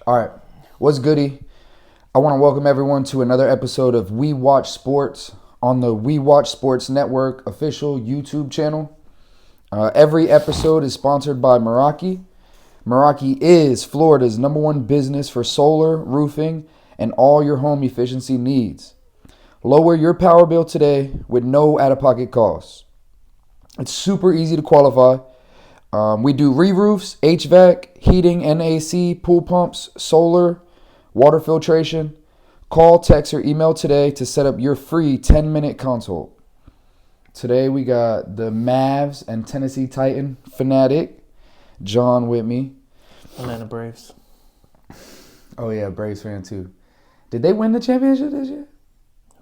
All right. What's goody? I want to welcome everyone to another episode of WeWatch Sports on the WeWatch Sports Network official YouTube channel. Every episode is sponsored by Meraki. Meraki is Florida's #1 business for solar, roofing, and all your home efficiency needs. Lower your power bill today with no out-of-pocket costs. It's super easy to qualify. We do re-roofs, HVAC, heating and AC, pool pumps, solar, water filtration. Call, text, or email today to set up your free 10-minute consult. Today we got the Mavs and Tennessee Titan fanatic, John with me. Atlanta Braves. Oh yeah, Braves fan too. Did they win the championship this year?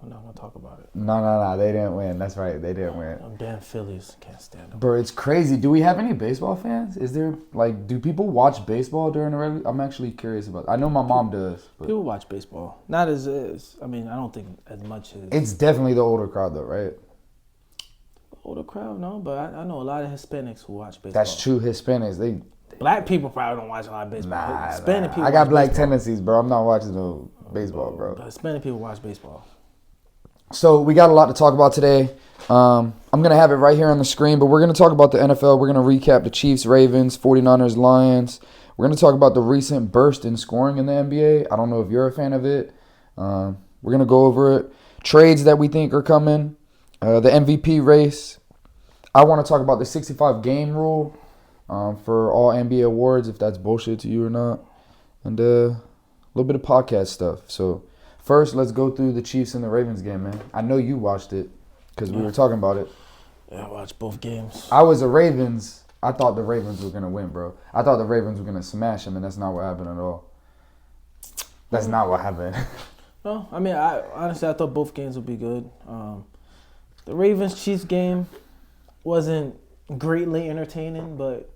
I'm not going to talk about it. No, they didn't win. That's right, they didn't win. I'm damn Phillies. Can't stand them. Bro, it's crazy. Do we have any baseball fans? Is there, do people watch baseball during the regular? I'm actually curious about that. I know my mom does. But People watch baseball. Not as I don't think as much as... it's definitely the older crowd though, right? Older crowd, no, but I know a lot of Hispanics who watch baseball. That's true. Hispanics, Black people probably don't watch a lot of baseball. Hispanic people I got watch black baseball. tendencies, bro. I'm not watching no baseball, bro. But Hispanic people watch baseball. So we got a lot to talk about today. I'm going to have it right here on the screen, but we're going to talk about the NFL. We're going to recap the Chiefs, Ravens, 49ers, Lions. We're going to talk about the recent burst in scoring in the NBA. I don't know if you're a fan of it. We're going to go over it. Trades that we think are coming. The MVP race. I want to talk about the 65-game rule for all NBA awards, if that's bullshit to you or not. And a little bit of podcast stuff. So first, let's go through the Chiefs and the Ravens game, man. I know you watched it because we were talking about it. Yeah, I watched both games. I was a Ravens. I thought the Ravens were going to win, bro. I thought the Ravens were going to smash them, and that's not what happened at all. That's not what happened. No, I honestly thought both games would be good. The Ravens-Chiefs game wasn't greatly entertaining, but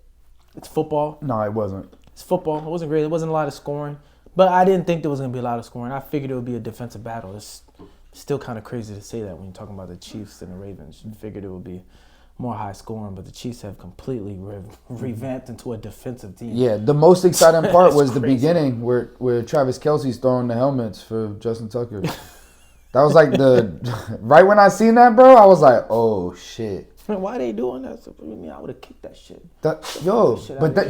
it's football. No, it wasn't. It's football. It wasn't great. It wasn't a lot of scoring. But I didn't think there was going to be a lot of scoring. I figured it would be a defensive battle. It's still kind of crazy to say that when you're talking about the Chiefs and the Ravens. You figured it would be more high scoring, but the Chiefs have completely revamped into a defensive team. Yeah, the most exciting part was the crazy. beginning where Travis Kelce's throwing the helmets for Justin Tucker. That was like right when I seen that, bro, I was like, oh, shit. Man, why are they doing that? I would have kicked that shit.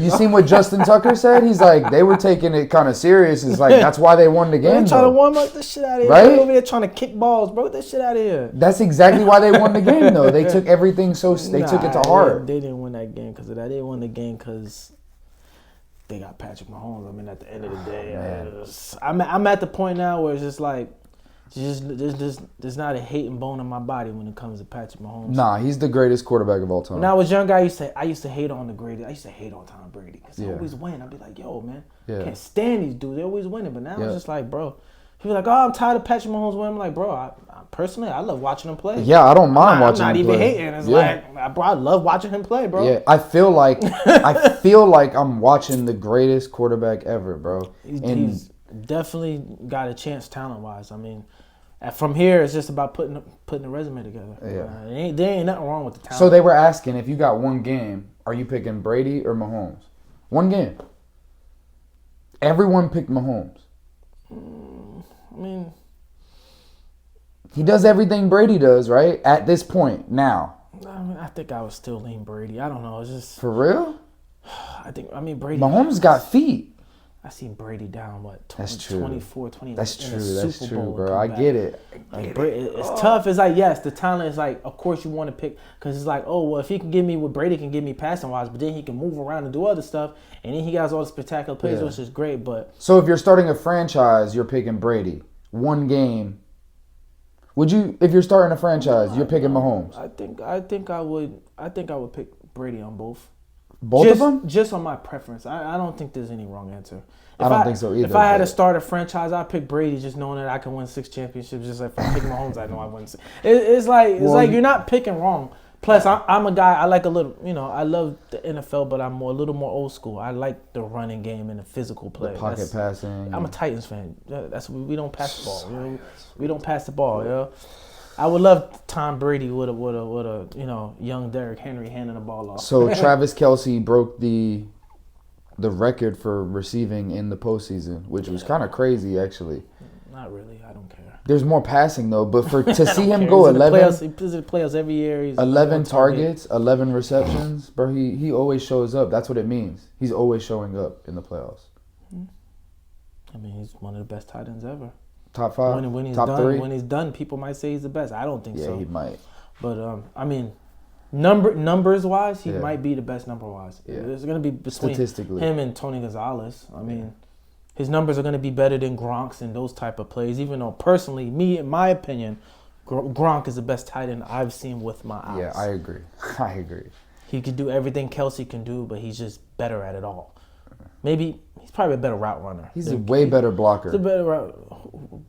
You seen what Justin Tucker said? He's like, they were taking it kind of serious. It's like, that's why they won the game. They're trying to warm up this shit out of here. Right? They're over there trying to kick balls, bro. Get that shit out of here. That's exactly why they won the game, though. They took everything they took it to heart. They didn't win that game because of that. They won the game because they got Patrick Mahomes. At the end of the day, I'm at the point now where it's just like, there's not a hating bone in my body when it comes to Patrick Mahomes. Nah, he's the greatest quarterback of all time. When I was younger, I used to hate on the greatest. I used to hate on Tom Brady because he always win. I'd be like, yo, man, can't stand these dudes. They always winning. But now it's just like, bro, people like, oh, I'm tired of Patrick Mahomes winning. I'm like, bro, I personally, I love watching him play. Yeah, I don't mind watching him play. I'm not even hating. It's like, bro, I love watching him play, bro. Yeah, I feel like I'm watching the greatest quarterback ever, bro. He's definitely got a chance talent-wise. From here, it's just about putting the resume together. Yeah. There ain't nothing wrong with the talent. So they were asking, if you got one game, are you picking Brady or Mahomes? One game. Everyone picked Mahomes. He does everything Brady does, right? At this point, now. I think I would still lean Brady. I don't know. It's just... For real? Brady... Mahomes got feet. I seen Brady down, 24, 20. That's true, bro. I get it. It's tough. It's like, yes, the talent is like, of course you want to pick, because it's like, oh, well, if he can give me what Brady can give me passing-wise, but then he can move around and do other stuff, and then he has all the spectacular plays, which is great, but... So if you're starting a franchise, you're picking Brady. One game. If you're starting a franchise, you're picking Mahomes? I think I would pick Brady on both. Both of them? Just on my preference. I don't think there's any wrong answer. I don't think so either. If I had to start a franchise, I'd pick Brady, just knowing that I can win 6 championships. Just like if I pick Mahomes, I know I win 6. It's like you're not picking wrong. Plus, I'm a guy, I like a little, I love the NFL, but I'm a little more old school. I like the running game and the physical play. The pocket passing. I'm a Titans fan. We don't pass the ball. We don't pass the ball. I would love Tom Brady with a young Derrick Henry handing the ball off. So Travis Kelce broke the the record for receiving in the postseason, which was kind of crazy, actually. Not really. I don't care. There's more passing, though, but to see him care. go He's 11... He's in the playoffs every year. He's 11 targets, 11 receptions. Bro, he always shows up. That's what it means. He's always showing up in the playoffs. I mean, he's one of the best tight ends ever. Top 5? When he's top done, 3? When he's done, people might say he's the best. I don't think so. Yeah, he might. But, I mean, numbers-wise, he might be the best number-wise. Yeah. It's going to be between Statistically. him and Tony Gonzalez. I mean, his numbers are going to be better than Gronk's and those type of plays, even though, personally, in my opinion, Gronk is the best tight end I've seen with my eyes. Yeah, I agree. I agree. He can do everything Kelsey can do, but he's just better at it all. Maybe he's probably a better route runner. He's a way better blocker. He's a better route.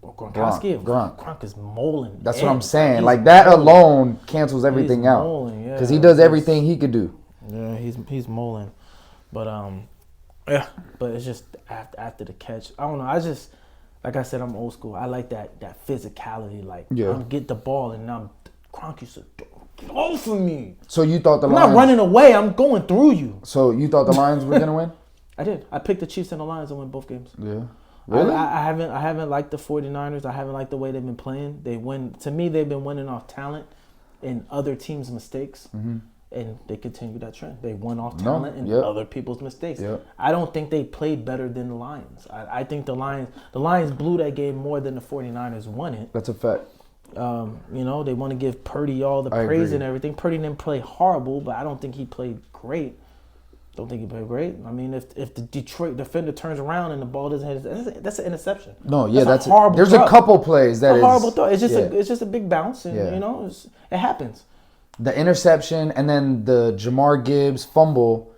Gronk. Gronk is molding. That's what I'm saying. Like, that alone cancels everything out. Molding, because he does everything he could do. Yeah, he's molding. But, yeah, but it's just after the catch. I don't know. I just, like I said, I'm old school. I like that physicality. Like, I'm get the ball and Gronk used to go for me. So you thought the I'm Lions... not running away. I'm going through you. So you thought the Lions were going to win? I did. I picked the Chiefs and the Lions to win both games. Yeah. Really? I haven't liked the 49ers. I haven't liked the way they've been playing. To me, they've been winning off talent and other teams' mistakes. Mm-hmm. And they continue that trend. They won off talent and other people's mistakes. Yep. I don't think they played better than the Lions. I think the Lions blew that game more than the 49ers won it. That's a fact. They want to give Purdy all the praise and everything. Purdy didn't play horrible, but I don't think he played great. Don't think he played great. I mean, if the Detroit defender turns around and the ball doesn't hit, that's an interception. No, yeah, that's a horrible. There's a couple plays that is a horrible throw. It's just a big bounce, and it happens. The interception and then the Jamar Gibbs fumble,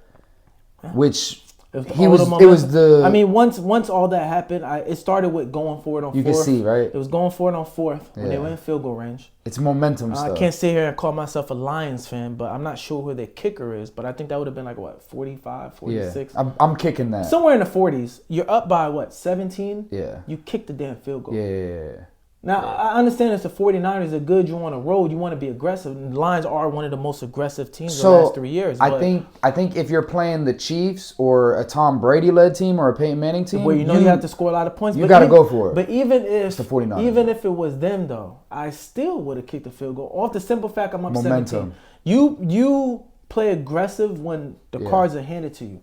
which it was the. I mean, once all that happened, it started with going for it on 4th. You can see, right? It was going for it on 4th when they were in field goal range. It's momentum stuff. I can't sit here and call myself a Lions fan, but I'm not sure who their kicker is. But I think that would have been like, 45, 46? Yeah, I'm kicking that. Somewhere in the 40s. You're up by, 17? Yeah. You kick the damn field goal. Yeah. Now, I understand if the 49ers are good, you want to roll, you want to be aggressive. And the Lions are one of the most aggressive teams the last 3 years. I think if you're playing the Chiefs or a Tom Brady-led team or a Peyton Manning team, where you have to score a lot of points, you got to go for it. But even if it's the 49ers. Even if it was them, though, I still would have kicked the field goal off the simple fact I'm up 17. You play aggressive when the cards are handed to you.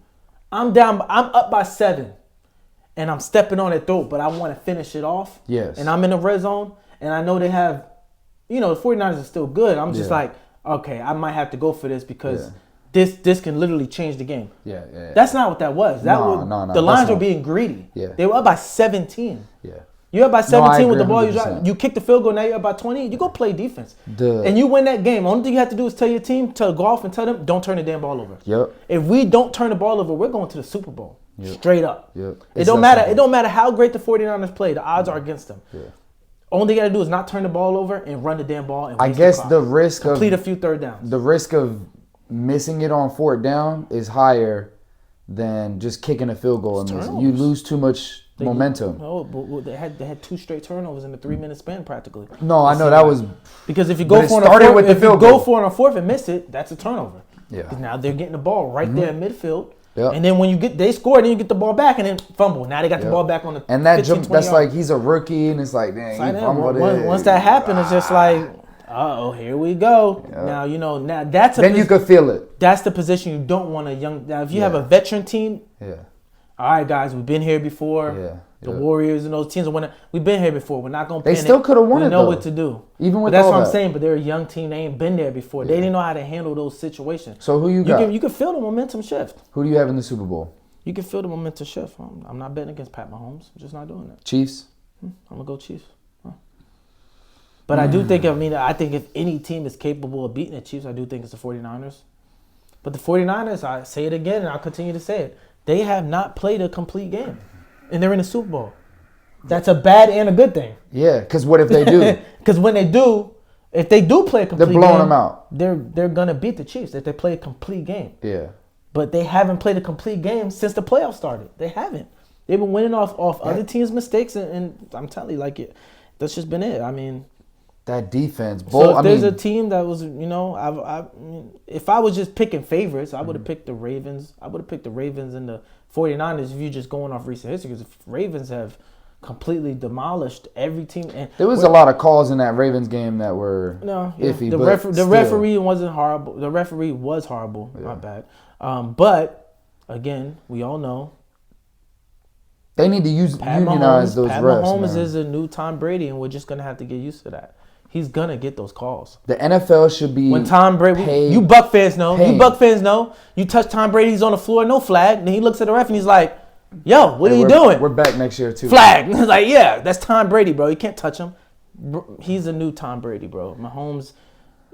I'm up by 7. And I'm stepping on their throat, but I want to finish it off. Yes. And I'm in the red zone, and I know they have, the 49ers are still good. I'm just like, okay, I might have to go for this because this can literally change the game. Yeah. That's not what that was. No. The Lions were being greedy. Yeah. They were up by 17. Yeah. You're up by 17 with the ball. You kick the field goal, now you're up by 20. You go play defense. And you win that game. Only thing you have to do is tell your team to go off and tell them, don't turn the damn ball over. Yep. If we don't turn the ball over, we're going to the Super Bowl. Yep. Straight up. Yep. It don't matter. It don't matter how great the 49ers play. The odds are against them. Yeah. Only thing you got to do is not turn the ball over and run the damn ball. And I guess the risk complete a few third downs. The risk of missing it on 4th down is higher than just kicking a field goal and missing. You lose too much momentum. They had 2 straight turnovers in a 3-minute span practically. No, I know that was because if you go for it on 4th and miss it, that's a turnover. Yeah. Because now they're getting the ball right there in midfield. Yep. And then when they score, then you get the ball back and then fumble. Now they got the ball back on the and that's like he's a rookie and it's like, dang, he fumbled it. Once that happens, it's just like, here we go. Yep. Now that's then you could feel it. That's the position you don't want a young. Now if you have a veteran team, all right, guys, we've been here before. Yeah. The Warriors and those teams are winning. We've been here before. We're not going to panic. They still could have won it, We know what to do. Even with that's what I'm saying. But they're a young team. They ain't been there before. They didn't know how to handle those situations. So who you got? You can feel the momentum shift. Who do you have in the Super Bowl? You can feel the momentum shift. I'm not betting against Pat Mahomes. I'm just not doing that. Chiefs? I'm going to go Chiefs. But I do think, I think if any team is capable of beating the Chiefs, I do think it's the 49ers. But the 49ers, I say it again and I'll continue to say it, they have not played a complete game. And they're in the Super Bowl. That's a bad and a good thing. Yeah, because what if they do? Because when they do, if they do play a complete game, they're blowing them out. They're going to beat the Chiefs if they play a complete game. Yeah. But they haven't played a complete game since the playoffs started. They haven't. They've been winning off other teams' mistakes, and I'm telling you, that's just been it. I mean, that defense. So if there's a team that was, if I was just picking favorites, I would have picked the Ravens. I would have picked the Ravens and the 49ers, if you're just going off recent history, because the Ravens have completely demolished every team. And there was a lot of calls in that Ravens game that were iffy. The referee wasn't horrible. The referee was horrible. Yeah. Not bad. But again, we all know they need to unionize those refs. Pat Mahomes is a new Tom Brady, and we're just gonna have to get used to that. He's gonna get those calls. The NFL should be when Tom Brady. You Buck fans know. You touch Tom Brady, he's on the floor, no flag. And then he looks at the ref and he's like, "Yo, what are you doing?" We're back next year too. Flag. It's like, yeah, that's Tom Brady, bro. You can't touch him. He's a new Tom Brady, bro. Mahomes.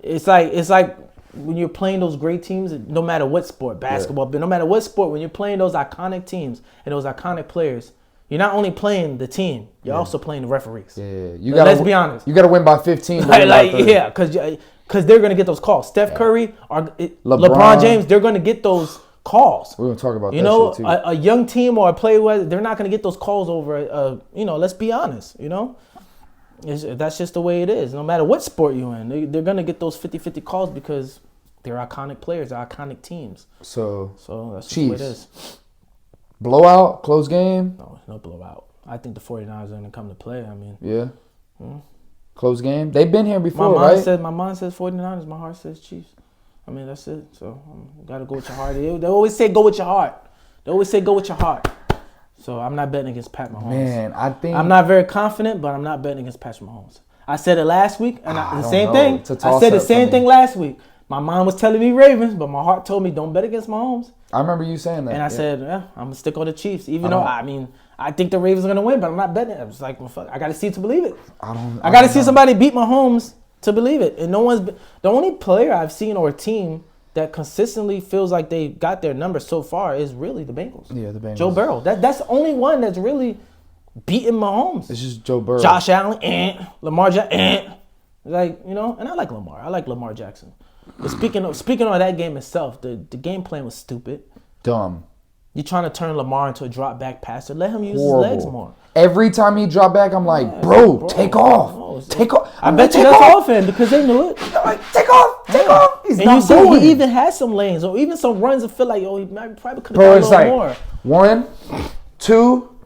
It's like when you're playing those great teams, no matter what sport, basketball, but no matter what sport, when you're playing those iconic teams and those iconic players. You're not only playing the team, you're also playing the referees. Yeah. Let's be honest. You got to win by 15. Because they're going to get those calls. Steph Curry, LeBron James, they're going to get those calls. We're going to talk about that shit too. A young team or a player, they're not going to get those calls over, let's be honest, That's just the way it is. No matter what sport you're in, they're going to get those 50-50 calls because they're iconic players, they're iconic teams. So that's just the way it is. Blowout, close game? No blowout. I think the 49ers are going to come to play. I mean. Yeah. Close game? They've been here before, right? My mind says 49ers. My heart says Chiefs. I mean, that's it. So, you got to go with your heart. They always say go with your heart. So, I'm not betting against Pat Mahomes. Man, I'm not very confident, but I'm not betting against Pat Mahomes. I said it last week, and I said the same thing last week. My mind was telling me Ravens, but my heart told me don't bet against Mahomes. I remember you saying that. And I said, I'm going to stick on the Chiefs. Even though, I think the Ravens are going to win, but I'm not betting it. I was like, well, fuck, I got to see it to believe it. I got to see somebody beat Mahomes to believe it. And the only player I've seen or a team that consistently feels like they got their number so far is really the Bengals. Yeah, the Bengals. Joe Burrow. That's the only one that's really beating Mahomes. It's just Joe Burrow. Josh Allen, Lamar Jackson, and I like Lamar. I like Lamar Jackson. But speaking of that game itself, the game plan was stupid. Dumb. You're trying to turn Lamar into a drop back passer. Let him use his legs more. Every time he drop back, I'm like, bro, take off. Take off. I bet you that's often because they knew it. Like, take off. He's and not you see, doing he even has some lanes or even some runs that feel like, he probably could have done a little more. 1, 2.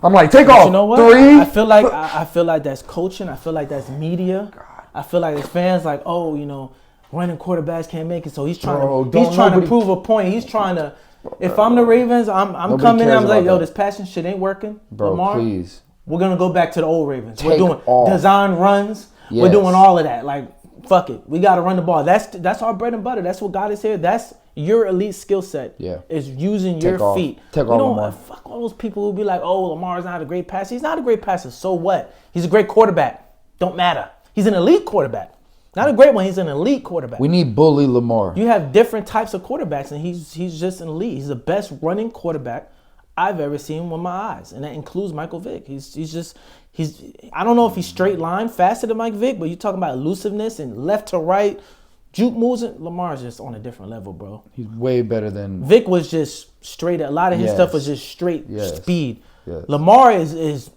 I'm like, take off. You know what? 3. I feel like that's coaching. I feel like that's media. I feel like it's fans like, running quarterbacks can't make it, so he's trying to prove a point. He's trying to. If I'm the Ravens, I'm coming in. I'm like, this passing shit ain't working. Bro, Lamar, please. We're gonna go back to the old Ravens. We're doing design runs. Yes. We're doing all of that. Like, fuck it. We gotta run the ball. That's our bread and butter. That's what got us here. That's your elite skill set. Yeah. Is using your feet. Take off Lamar. Fuck all those people who be like, Lamar's not a great passer. He's not a great passer. So what? He's a great quarterback. Don't matter. He's an elite quarterback. Not a great one. He's an elite quarterback. We need bully Lamar. You have different types of quarterbacks, and he's just an elite. He's the best running quarterback I've ever seen with my eyes, and that includes Michael Vick. He's I don't know if he's straight line faster than Mike Vick, but you're talking about elusiveness and left to right, juke moves. Lamar's just on a different level, bro. He's way better than Vick was just straight. A lot of his stuff was just straight speed. Yes. Lamar is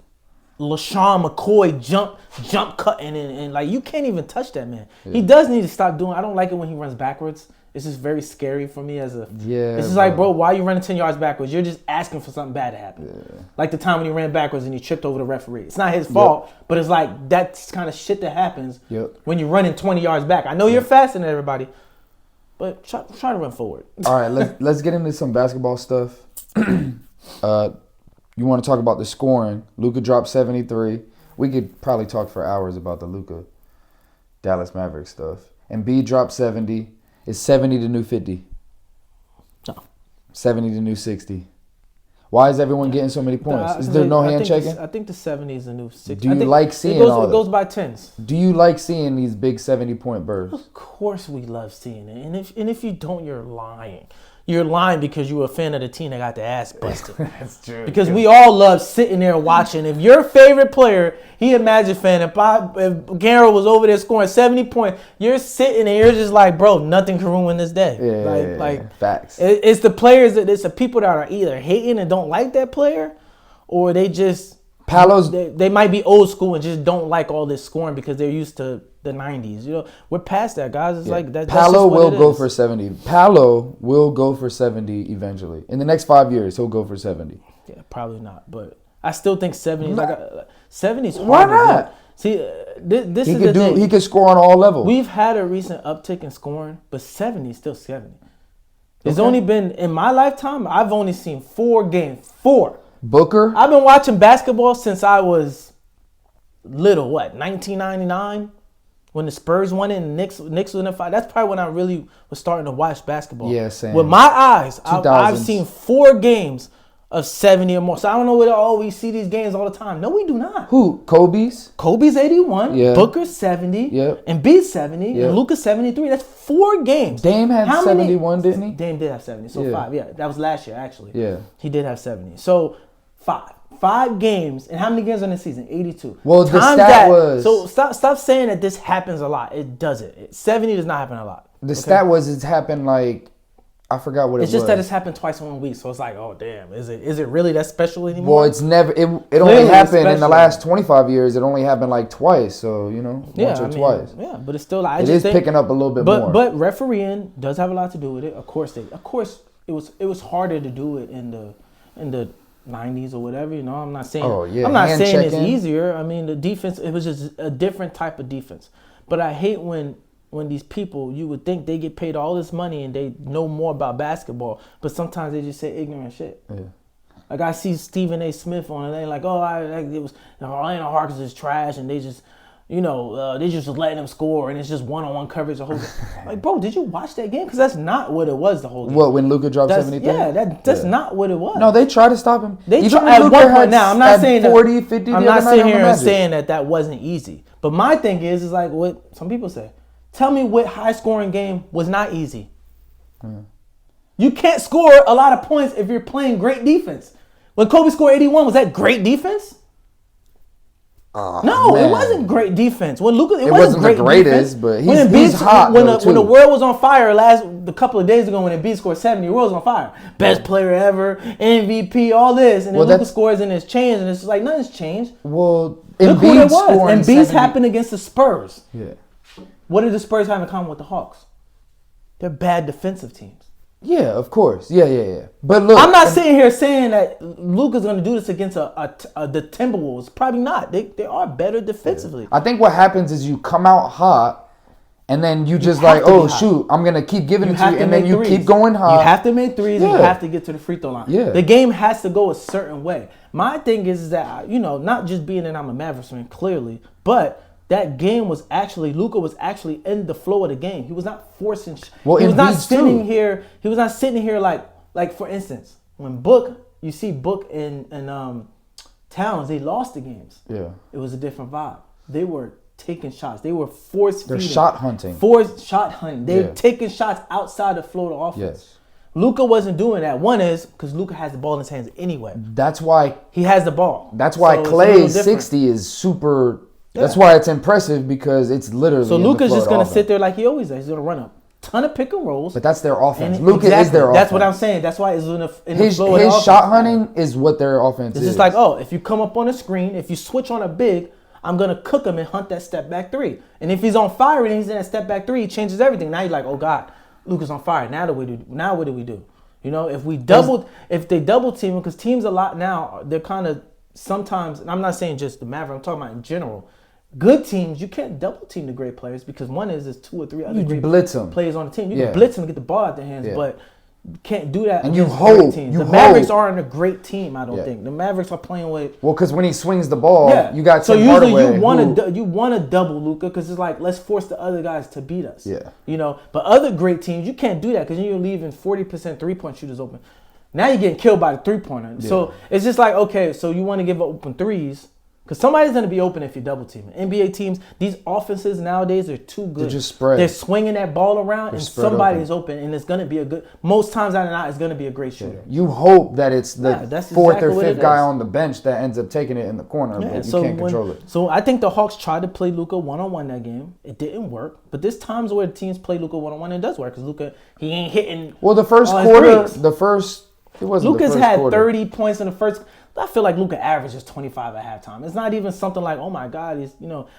LaShawn McCoy jump cutting and like you can't even touch that man. Yeah. He does need to stop doing. I don't like it when he runs backwards. It's just very scary for me as a. Yeah. This is like, bro, why are you running 10 yards backwards? You're just asking for something bad to happen. Yeah. Like the time when he ran backwards and he tripped over the referee. It's not his fault, but it's like that's kind of shit that happens when you're running 20 yards back. I know you're faster than everybody, but try to run forward. All right, let's get into some basketball stuff. You want to talk about the scoring? Luka dropped 73. We could probably talk for hours about the Luka Dallas Mavericks stuff. And B dropped 70. It's 70 to new 50. No. 70 to new 60. Why is everyone getting so many points? Is there no hand checking? I think the 70 is the new 60. Do you like seeing all that? It goes by tens. Do you like seeing these big 70-point bursts? Of course we love seeing it. And if you don't, you're lying. You're lying because you were a fan of the team that got their ass busted. That's true. Because we all love sitting there watching. If your favorite player, he a Magic fan, if Garrett was over there scoring 70 points, you're sitting and you're just like, bro, nothing can ruin this day. Yeah, facts. It's the players, it's the people that are either hating and don't like that player, or they just Paolo's they might be old school and just don't like all this scoring because they're used to the 90s. You know, we're past that, guys. It's like that. Paolo will go for 70. Paolo will go for 70 eventually. In the next 5 years, he'll go for 70. Yeah, probably not, but I still think 70 is like 70 is hard. Why not? To do. See, this He is could the do. thing. He could score on all levels. We've had a recent uptick in scoring, but 70 is still 70. It's Okay. only been in my lifetime. I've only seen 4 games. 4. Booker. I've been watching basketball since I was little. What, 1999, when the Spurs won it and Knicks was in the fight. That's probably when I really was starting to watch basketball. Yeah, same. With my eyes, I've 2000s. seen 4 games of 70 or more. So I don't know whether we see these games all the time. No, we do not. Who? Kobe's. Kobe's 81, Yeah. Booker's 70, Yep. and B's 70, Yep. and Luka's 73. That's 4 games. Dame had How many- 71, didn't he? Dame did have 70, so Yeah. 5. Yeah, that was last year, actually. Yeah. He did have 70. So 5 games. And how many games in the season? 82. Well, the Times stat that. was- So stop saying that this happens a lot. It doesn't. 70 does not happen a lot. The stat was it's happened like I forgot what it was. It's just that it's happened twice in 1 week. So it's like, oh damn, is it really that special anymore? Well, it's never. It only Clearly happened in the special. last 25 years. It only happened like twice. So once or twice. Yeah, but it's still. I It just is think, picking up a little bit more. But refereeing does have a lot to do with it. Of course it was harder to do it in the 90s or whatever. I'm not saying. Oh, yeah, I'm not hand saying it's checking. easier. I mean, the defense. It was just a different type of defense. But I hate when these people, you would think they get paid all this money and they know more about basketball, but sometimes they just say ignorant shit. Yeah. Like I see Stephen A. Smith on it, and they like, it was Atlanta Hawks is trash, and they just, they just letting them score, and it's just one-on-one coverage the whole game. Like, bro, did you watch that game? Because that's not what it was the whole game. What, when Luka dropped 73? Yeah, that's not what it was. No, they tried to stop him. They Even tried when at Luka one had point. Now, I'm not saying 40, 50 I'm the not other night sitting on the here and Magic. saying that wasn't easy. But my thing is like what some people say. Tell me what high-scoring game was not easy. You can't score a lot of points if you're playing great defense. When Kobe scored 81, was that great defense? No, man. it wasn't great defense. When Luka, it wasn't great the greatest, defense. but When he's Embiid- hot, When though, the too. world was on fire a couple of days ago, when Embiid scored 70, the world was on fire. Best player ever, MVP, all this, and then Well, Luka that's- scores and it's changed, and it's just like nothing's changed. Well, Look who Embiid it was. scoring Embiid's 70 happened against the Spurs. Yeah. What did the Spurs have in common with the Hawks? They're bad defensive teams. Yeah, of course. Yeah. But look, I'm not sitting here saying that Luka's going to do this against the Timberwolves. Probably not. They are better defensively. I think what happens is you come out hot, and then you just have like, to be oh hot. shoot, I'm gonna keep giving it to have you, to and then make you threes. keep going hot. You have to make threes and you Yeah. have to get to the free throw line. Yeah. The game has to go a certain way. My thing is that, not just being that I'm a Mavericks fan, clearly, but that game was actually, Luka was actually in the flow of the game. He was not forcing. Well, he was not Embiid's sitting too. here. He was not sitting here like for instance, when you see Book and Towns, they lost the games. Yeah. It was a different vibe. They were taking shots. They were force feeding. They're shot hunting. Forced shot hunting. They're Yeah. taking shots outside the flow of the offense. Yes. Luka wasn't doing that. One is because Luka has the ball in his hands anyway. That's why. He has the ball. That's why So it's a little Clay's different. 60 is super. That's Yeah. why it's impressive because it's literally. So in the Luka's flow just of the gonna offense. sit there like he always does. He's gonna run a ton of pick and rolls. But that's their offense. And Luka is exactly. their offense. That's what I'm saying. That's why it's in the His flow of the offense. shot hunting is what their offense It's is. just like, oh, if you come up on the screen, if you switch on a big, I'm gonna cook him and hunt that step back three. And if he's on fire and he's in that step back three, he changes everything. Now you're like, oh God, Luka's on fire. Now what do we do? If they double team, because teams a lot now, they're kind of sometimes, and I'm not saying just the Mavericks, I'm talking about in general. Good teams, you can't double team the great players because one is there's 2 or 3 other You great blitz 'em. players on the team. You Yeah. can blitz them and get the ball out their hands, Yeah. but you can't do that. And you against great hope- teams. you The Mavericks hope. aren't a great team, I don't Yeah. think. The Mavericks are playing with. well, because when he swings the ball, Yeah, you got so Tim usually Hardaway, you want to double Luka because it's like let's force the other guys to beat us. Yeah. But other great teams you can't do that because you're leaving 40% 3-point shooters open. Now you're getting killed by the 3-pointer. So it's just like okay, so you want to give up open threes because somebody's going to be open if you double team. NBA teams, these offenses nowadays are too good. They're just spread. They're swinging that ball around and spread somebody's open and it's going to be a good. Most times out of not, it's going to be a great shooter. You hope that it's the that's 4th exactly or what 5th it guy is. on the bench that ends up taking it in the corner, but you can't control it. So I think the Hawks tried to play Luka one-on-one that game. It didn't work. But there's times where teams play Luka one-on-one and it does work because Luka, he ain't hitting. Well, the first all his quarter, threes. it wasn't Luka's the first had quarter. 30 points in the first. I feel like Luka averages 25 at halftime. It's not even something like, oh my God, he's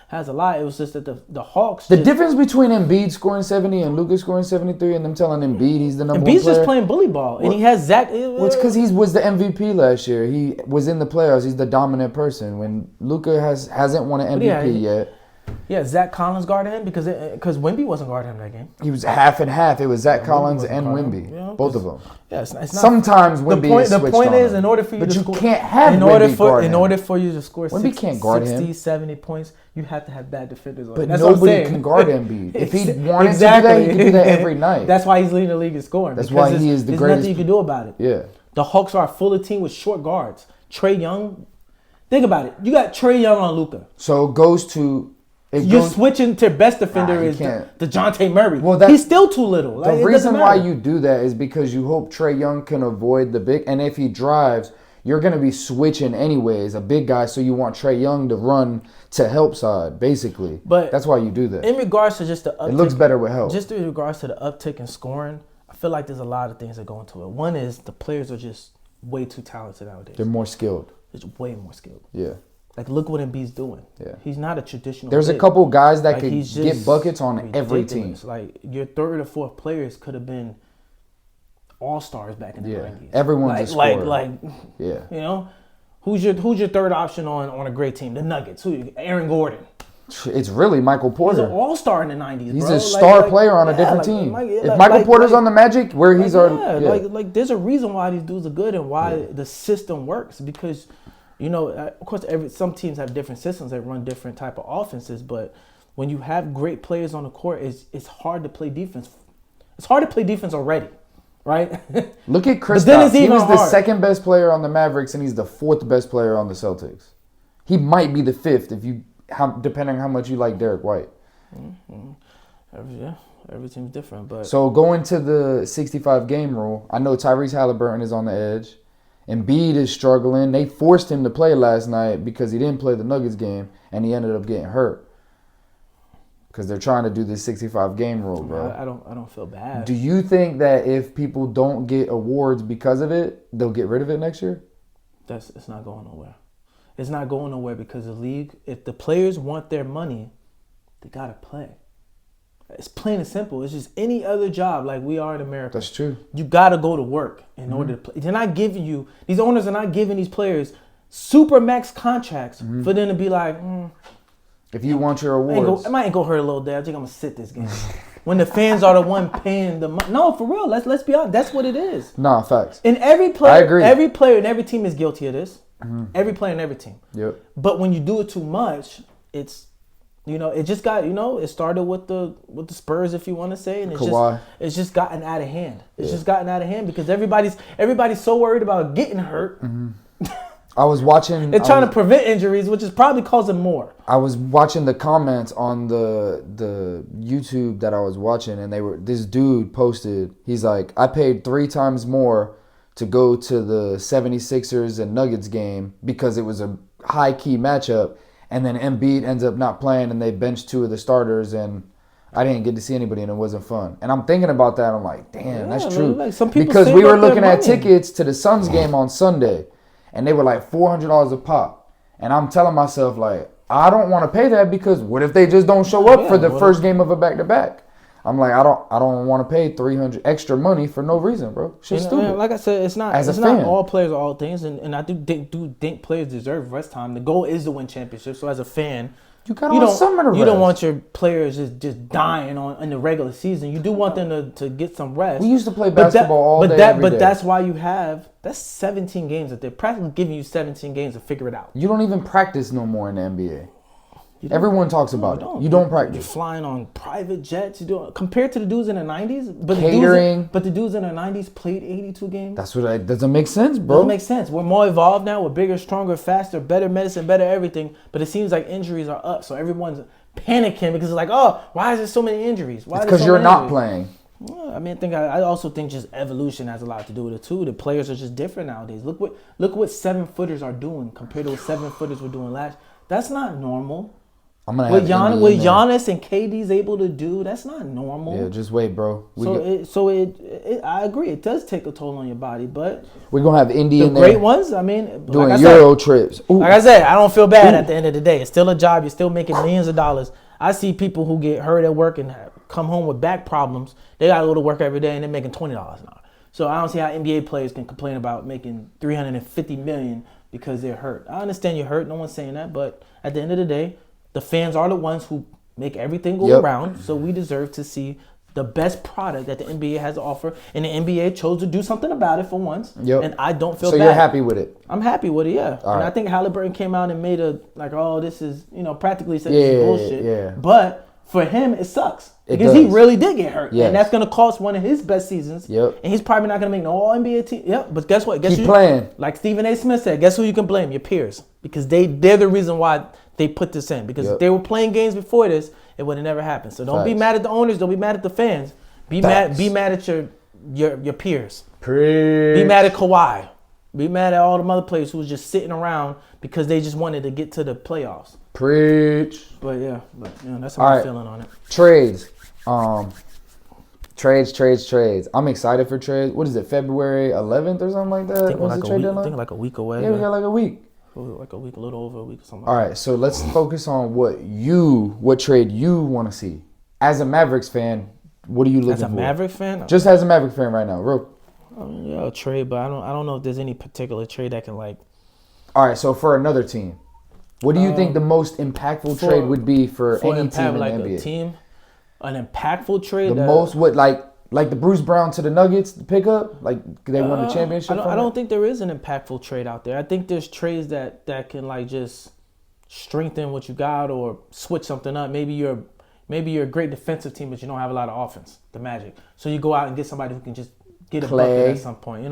has a lot. It was just that the Hawks. The difference between Embiid scoring 70 and Luka scoring 73, and them telling Embiid he's the number one player. Embiid's just playing bully ball, and he has Zach. Well, it's because he was the MVP last year. He was in the playoffs. He's the dominant person. When Luka hasn't won an MVP yet. Yeah, Zach Collins guarded him because Wemby wasn't guarding him that game. He was half and half. It was Zach Collins and Wemby, both of them. Yeah, it's not, sometimes Wemby is switched on. The point is, in order for you to score, can't have Wemby guard him. In order for you to score Wemby can't guard 60, him. 70 points, you have to have bad defenders on. But nobody can guard Embiid. If he wanted to do that, he could do that every night. That's why he's leading the league in scoring. That's why he is the greatest. There's nothing you can do about it. Yeah. The Hawks are a fuller team with short guards. Trae Young, think about it. You got Trae Young on Luka. So it goes to. You're switching to best defender is DeJounte Murray. Well, he's still too little. The reason why you do that is because you hope Trae Young can avoid the big. And if he drives, you're going to be switching anyways, a big guy. So you want Trae Young to run to help side, basically. But that's why you do that. In regards to just the uptick, it looks better with help. Just in regards to the uptick in scoring, I feel like there's a lot of things that go into it. One is the players are just way too talented nowadays. They're more skilled. They're way more skilled. Yeah. Like, look what Embiid's doing. Yeah. He's not a traditional There's big. A couple guys that could get buckets on ridiculous. Every team. Like, your third or fourth players could have been all-stars back in the 90s. Everyone's a scorer. You know? Who's your third option on a great team? The Nuggets. Aaron Gordon. It's really Michael Porter. He's an all-star in the 90s, He's a star player on a different team. If Michael Porter's on the Magic, where he's there's a reason why these dudes are good and why the system works, because you know, of course, some teams have different systems that run different type of offenses, but when you have great players on the court, it's hard to play defense. It's hard to play defense already, right? Look at Kristaps. He was the second best player on the Mavericks, and he's the fourth best player on the Celtics. He might be the fifth depending on how much you like Derek White. Mm-hmm. Every team's different, but so going to the 65 game rule, I know Tyrese Halliburton is on the edge. Embiid is struggling. They forced him to play last night because he didn't play the Nuggets game, and he ended up getting hurt. Because they're trying to do this 65 game rule, bro. I don't feel bad. Do you think that if people don't get awards because of it, they'll get rid of it next year? It's not going nowhere. It's not going nowhere because the league, if the players want their money, they gotta play. It's plain and simple. It's just any other job like we are in America. That's true. You got to go to work in order to play. They're not giving you, these owners are not giving these players super max contracts for them to be like, if you want your awards. I might go hurt a little there. I think I'm going to sit this game. When the fans are the one paying the money. No, for real. Let's be honest. That's what it is. Nah, facts. And every player, I agree. Every player and every team is guilty of this. Every player and every team. Yep. But when you do it too much, it's, you know, it just got, it started with the Spurs, if you want to say, and it's just gotten out of hand. It's just gotten out of hand because everybody's so worried about getting hurt. I was watching. They're trying to prevent injuries, which is probably causing more. I was watching the comments on the YouTube that I was watching, and this dude posted. He's like, I paid 3 times more to go to the 76ers and Nuggets game because it was a high key matchup. And then Embiid ends up not playing, and they benched 2 of the starters, and I didn't get to see anybody, and it wasn't fun. And I'm thinking about that. I'm like, damn, that's true. Like some people because we were looking at tickets to the Suns game on Sunday, and they were like $400 a pop. And I'm telling myself, like, I don't want to pay that because what if they just don't show up for the first game of a back-to-back? I'm like, I don't want to pay $300 extra money for no reason, bro. Shit's stupid. Like I said, it's not all players are all things, and I do think players deserve rest time. The goal is to win championships. So as a fan, you don't want your players just dying in the regular season. You do want them to get some rest. We used to play basketball all day, every day. But that's why that's 17 games that they're practically giving you 17 games to figure it out. You don't even practice no more in the NBA. Everyone talks about it. You don't practice. You're flying on private jets. You do compared to the dudes in the 90s. But catering. The dudes in the 90s played 82 games. That doesn't make sense, bro. Doesn't make sense. We're more evolved now. We're bigger, stronger, faster, better medicine, better everything. But it seems like injuries are up. So everyone's panicking because it's like, oh, why is there so many injuries? It's because you're not playing. Well, I mean, I also think just evolution has a lot to do with it too. The players are just different nowadays. Look what 7-footers are doing compared to what 7-footers were doing last. That's not normal. I'm gonna What have Giannis and KD's able to do, that's not normal. Yeah, just wait, bro. I agree. It does take a toll on your body, but we're gonna have Indy in the there. great ones. I mean, doing Euro trips. Ooh. Like I said, I don't feel bad at the end of the day. It's still a job. You're still making millions of dollars. I see people who get hurt at work and come home with back problems. They gotta go to work every day and they're making $20 an hour. So I don't see how NBA players can complain about making $350 million because they're hurt. I understand you're hurt. No one's saying that, but at the end of the day, the fans are the ones who make everything go around, so we deserve to see the best product that the NBA has to offer, and the NBA chose to do something about it for once, and I don't feel bad. So you're happy with it? I'm happy with it, yeah. All and right. I think Halliburton came out and made this is, practically said this is bullshit. Yeah. But for him, it sucks. Because he really did get hurt. Yes. And that's going to cost one of his best seasons. Yep. And he's probably not going to make no All-NBA team. Yep. But guess what? Keep playing. Like Stephen A. Smith said, guess who you can blame? Your peers. Because they're the reason why they put this in. Because if they were playing games before this, it would have never happened. So don't be mad at the owners. Don't be mad at the fans. Be mad at your peers. Preach. Be mad at Kawhi. Be mad at all the other players who was just sitting around because they just wanted to get to the playoffs. Preach. But that's how I'm feeling on it. Trades. Trades. I'm excited for trades. What is it, February 11th or something like that? I think like a week away. Yeah, we got like a week. Like a week, a little over a week or something. All right, so let's focus on what trade you want to see. As a Mavericks fan, what are you looking for? As a Maverick fan? Just as a Maverick fan right now, real. Yeah, a trade, but I don't know if there's any particular trade that can like. All right, so for another team, what do you think the most impactful trade would be for any team in the NBA? A team, an impactful trade. The most like the Bruce Brown to the Nuggets pickup, like they won the championship. I don't think there is an impactful trade out there. I think there's trades that can like just strengthen what you got or switch something up. Maybe you're a great defensive team, but you don't have a lot of offense. The Magic, so you go out and get somebody who can just get a bucket at some point,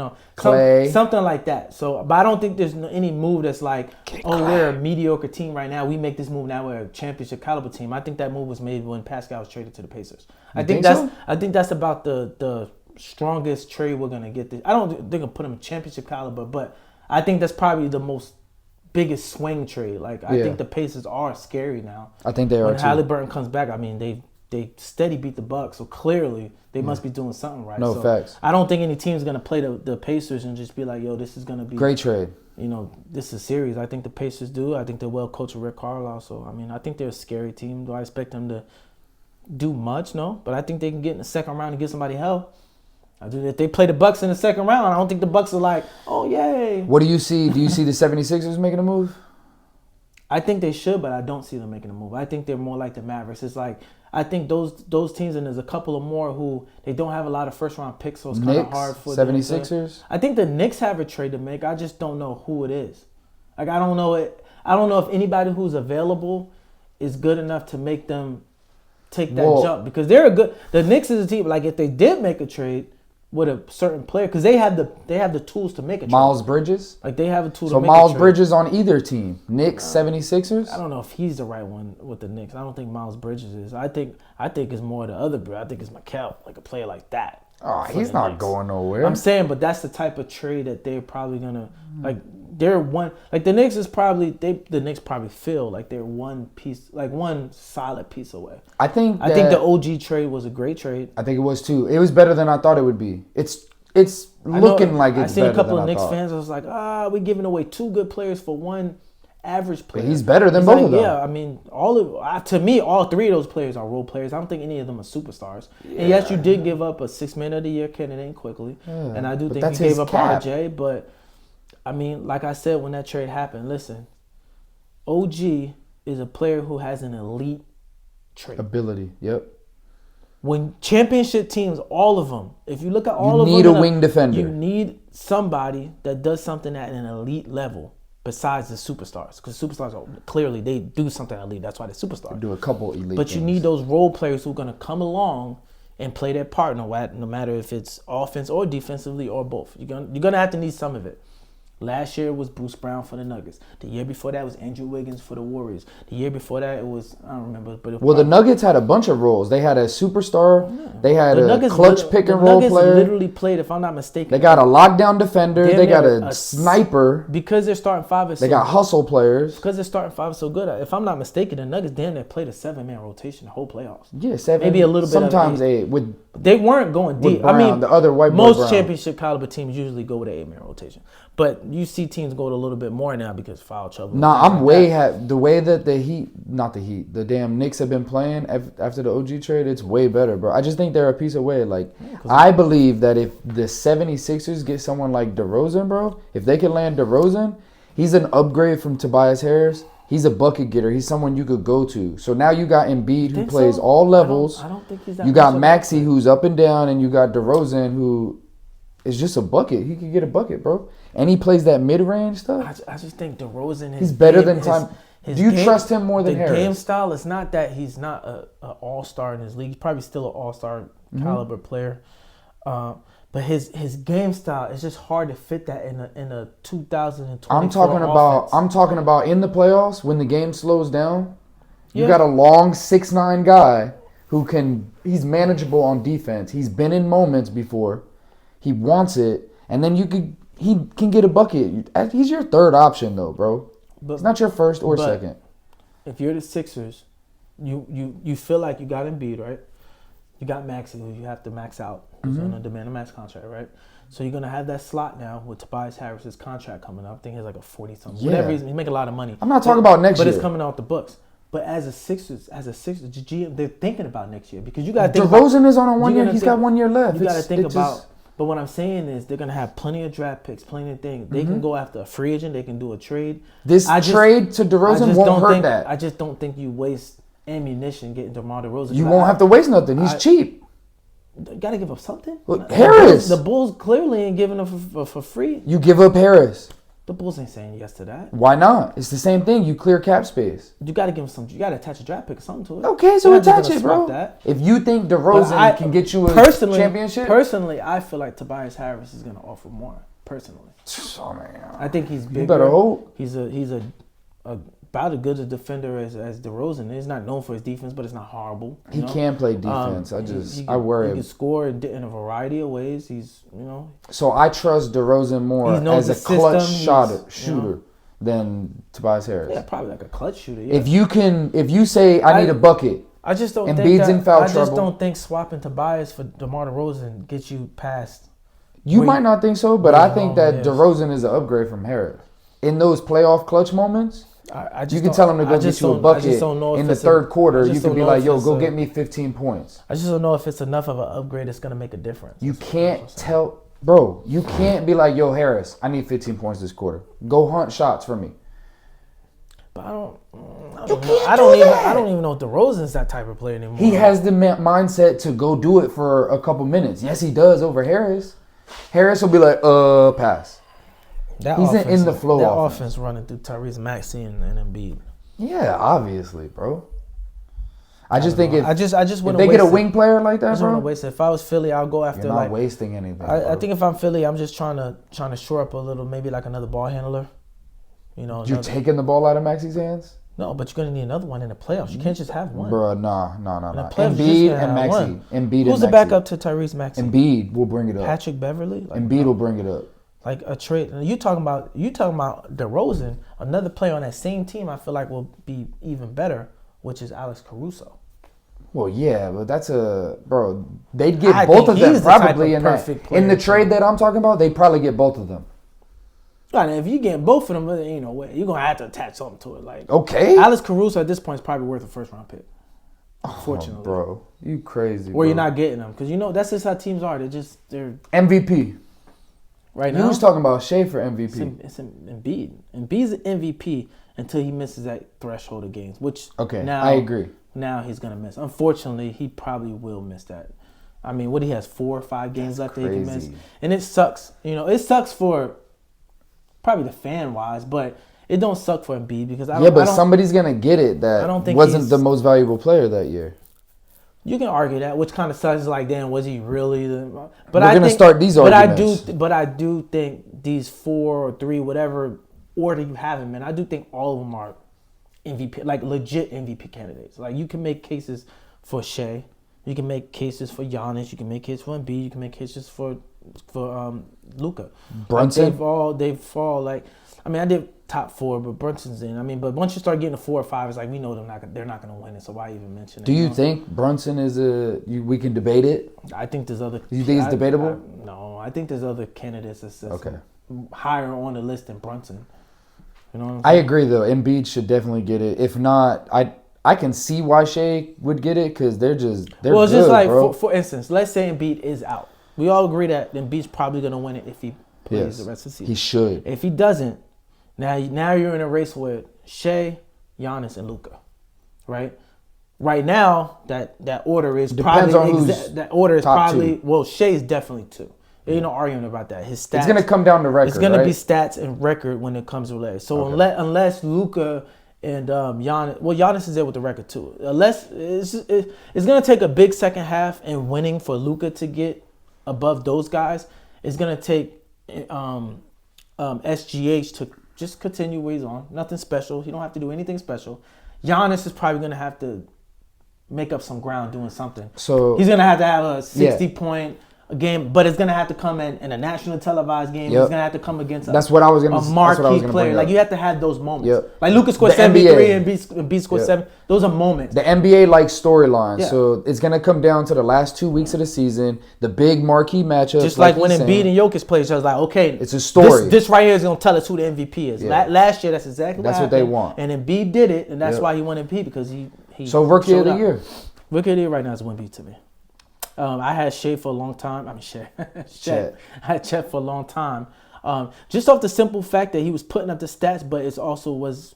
something like that. So, but I don't think there's any move that's like, we're a mediocre team right now. We make this move now. We're a championship caliber team. I think that move was made when Pascal was traded to the Pacers. I think that's about the strongest trade we're gonna get. I don't think I'll put him championship caliber, but I think that's probably the most biggest swing trade. Like I think the Pacers are scary now. I think they are when too. Halliburton comes back, I mean they steady beat the Bucks, so clearly they must be doing something right. No facts. I don't think any team's gonna play the Pacers and just be like, yo, this is gonna be great trade. This is series. I think the Pacers do. I think they're well coached with Rick Carlisle. So I mean, I think they're a scary team. Do I expect them to do much? No, but I think they can get in the second round and get somebody help. I do. If they play the Bucks in the second round, I don't think the Bucks are like, oh yay. What do you see? Do you see the 76ers making a move? I think they should, but I don't see them making a move. I think they're more like the Mavericks. It's like I think those teams, and there's a couple of more who they don't have a lot of first round picks, so it's kind of hard for 76ers. them to, I think the Knicks have a trade to make. I just don't know who it is. Like I don't know it. I don't know if anybody who's available is good enough to make them take that jump, because they're a good. The Knicks is a team. Like if they did make a trade with a certain player, because they have the tools to make a trade. Miles Bridges? Like they have a tool to make a trade. So Miles Bridges on either team. Knicks, 76ers? I don't know if he's the right one with the Knicks. I don't think Miles Bridges is. I think it's more the other bro. I think it's McHale, like a player like that. Oh, he's not going nowhere. I'm saying, but that's the type of trade that they're probably gonna like. They're one like the Knicks is probably the Knicks probably feel like they're one piece, like one solid piece away. I think the OG trade was a great trade. I think it was too. It was better than I thought it would be. It's looking like it's better. I seen a couple of Knicks fans. I was like, we're giving away two good players for one average player. But he's better than both of them. Yeah, I mean, to me, all three of those players are role players. I don't think any of them are superstars. Yeah. And yes, you did give up a 6 Man of the Year candidate quickly, and I do think you gave up RJ. But I mean, like I said, when that trade happened, listen, OG is a player who has an elite trait. Ability, yep. When championship teams, all of them, if you look at all of them, you need a wing defender. You need somebody that does something at an elite level besides the superstars. Because superstars are clearly, they do something elite. That's why they're superstars. They do a couple elite But things. you need those role players who are going to come along and play their part, no matter if it's offense or defensively or both. You're gonna have to need some of it. Last year it was Bruce Brown for the Nuggets. The year before that was Andrew Wiggins for the Warriors. The year before that it was, I don't remember. But well, the Nuggets had a bunch of roles. They had a superstar. Yeah. They had a clutch pick and roll player. The Nuggets literally played, if I'm not mistaken. They got a lockdown defender. They got a sniper. Because they're starting five is They got hustle players. Because they're starting five is so good. If I'm not mistaken, the Nuggets damn near played a 7-man rotation the whole playoffs. Yeah, 7. Maybe a little bit. Sometimes of 8. They weren't going deep. Brown, I mean, the other white most Brown. championship caliber teams usually go with an 8-man rotation. But you see teams go to a little bit more now because foul trouble. Nah, I'm way the way that the damn Knicks have been playing after the OG trade, it's way better, bro. I just think they're a piece away. Like, I believe that if the 76ers get someone like DeRozan, bro, if they can land DeRozan, he's an upgrade from Tobias Harris. He's a bucket getter. He's someone you could go to. So now you got Embiid who plays all levels. I don't think he's that. You got Maxey who's up and down, and you got DeRozan who is just a bucket. He could get a bucket, bro. And he plays that mid-range stuff. I just think DeRozan, he's better than time. Do you trust him more than Harris? The game style is not that he's not an all-star in his league. He's probably still an all-star caliber player. But his game style is just hard to fit that in a 2024 I'm talking about in the playoffs when the game slows down. You got a long 6'9" guy he's manageable on defense. He's been in moments before. He wants it, and then he can get a bucket. He's your third option though, bro. It's not your first or second. If you're the Sixers, you feel like you got Embiid, right? You got Maxey, who you have to max out. He's going to demand a max contract, right? So you're going to have that slot now with Tobias Harris's contract coming up. I think he's like a 40-something. Yeah. Whatever he's making a lot of money. I'm not talking about next year. But it's coming out the books. But as a Sixers, GM, they're thinking about next year because you got to think DeRozan is on a 1 year. He's got 1 year left. You got to think about. But what I'm saying is they're going to have plenty of draft picks, plenty of things. They can go after a free agent. They can do a trade. Trade to DeRozan won't hurt that. I just don't think you waste ammunition getting DeMar DeRozan. You won't have to waste nothing. He's cheap. You got to give up something. Look, Harris. The Bulls clearly ain't giving up for free. You give up Harris. The Bulls ain't saying yes to that. Why not? It's the same thing. You clear cap space. You got to give him some. You got to attach a draft pick or something to it. Okay, so attach it, bro. If you think DeRozan can get you a championship. Personally, I feel like Tobias Harris is going to offer more. Personally, I think he's bigger. You better hope. He's about as good a defender as DeRozan. He's not known for his defense, but it's not horrible. He can play defense. I worry. He can score in a variety of ways. So I trust DeRozan more as a clutch shooter than Tobias Harris. Yeah, probably like a clutch shooter. Yeah. If you say I need a bucket, I just don't Embiid's in foul trouble. I just don't think swapping Tobias for DeMar DeRozan gets you past. You might not think so, but I think that DeRozan is an upgrade from Harris. In those playoff clutch moments, you can tell him to go get you a bucket in the third quarter. You can be like, yo, go get me 15 points. I just don't know if it's enough of an upgrade that's going to make a difference. You can't tell, bro, you can't be like, yo, Harris, I need 15 points this quarter. Go hunt shots for me. But I don't even know if DeRozan's that type of player anymore. He has the mindset to go do it for a couple minutes. Yes, he does over Harris. Harris will be like, pass. He's in the flow. That offense running through Tyrese Maxey and Embiid. Yeah, obviously, bro. I just think if they get a wing player like that, bro. Waste it. If I was Philly, I'll go after. You're not wasting anything. I think if I'm Philly, I'm just trying to shore up a little, maybe like another ball handler. You're taking the ball out of Maxey's hands. No, but you're gonna need another one in the playoffs. You can't just have one. Bro, nah. Embiid and Maxey. Who's the backup to Tyrese Maxey? Embiid will bring it up. Patrick Beverly. Embiid will bring it up. Like a trade. You talking about DeRozan, another player on that same team. I feel like will be even better, which is Alex Caruso. Well, yeah, but that's bro. They'd get both of them probably in the trade that I'm talking about. They'd probably get both of them. Right, and if you get both of them, there ain't no way. You're gonna have to attach something to it. Like Alex Caruso at this point is probably worth a first-round pick. Unfortunately, bro, you crazy. Or you're not getting them because that's just how teams are. They're MVP. Right now, you was talking about Shea for MVP. It's Embiid. Embiid's an MVP until he misses that threshold of games. Which now I agree. Now he's gonna miss. Unfortunately, he probably will miss that. I mean, he has 4 or 5 games left that he can miss, and it sucks. It sucks for probably the fan wise, but it don't suck for Embiid because somebody's gonna get it that wasn't the most valuable player that year. You can argue that, which kind of sucks. Like, damn, was he really? But We're gonna start these arguments. But I do think these 4 or 3, whatever order you have them in, I do think all of them are MVP, like legit MVP candidates. Like, you can make cases for Shea, you can make cases for Giannis, you can make cases for Embiid, you can make cases for Luka. Brunson. Like, they fall like. I mean, I did top 4, but Brunson's in. I mean, but once you start getting to 4 or 5, it's like we know they're not going to win it. So why even mention it? Do you think Brunson is we can debate it? I think there's other. Do you think it's debatable? No, I think there's other candidates that's okay. higher on the list than Brunson. You know what I'm saying? I agree though. Embiid should definitely get it. If not, I can see why Shea would get it because they're well, it's good, just like for instance, let's say Embiid is out. We all agree that Embiid's probably going to win it if he plays the rest of the season. He should. If he doesn't, now you're in a race with Shea, Giannis, and Luka, right? Right now, that order is depends probably on who's that order is probably 2. Well, Shea is definitely 2. There's no arguing about that. His stats. It's gonna come down to record. It's gonna right? be stats and record when it comes to relay. So unless Luka and Giannis, well, Giannis is there with the record too. Unless it's gonna take a big second half and winning for Luka to get above those guys. It's gonna take SGH to just continue where he's on. Nothing special. He don't have to do anything special. Giannis is probably gonna have to make up some ground doing something. So he's gonna have to have a 60-point game, but it's gonna have to come in a national televised game. He's gonna have to come against a marquee player. Like, you have to have those moments. Like, Luka scored 73 and B scored 7. Those are moments. The NBA likes storylines, so it's gonna come down to the last 2 weeks of the season, the big marquee matchups. Just like when Embiid and Jokic played, so I was like, okay, it's a story. This right here is gonna tell us who the MVP is. Last year, that's exactly what they want, and Embiid did it, and that's why he won MVP because he. So rookie of the year. Rookie of the year right now is Embiid to me. I had Shea for a long time. I mean, Chet. I had Chet for a long time. Just off the simple fact that he was putting up the stats, but it also was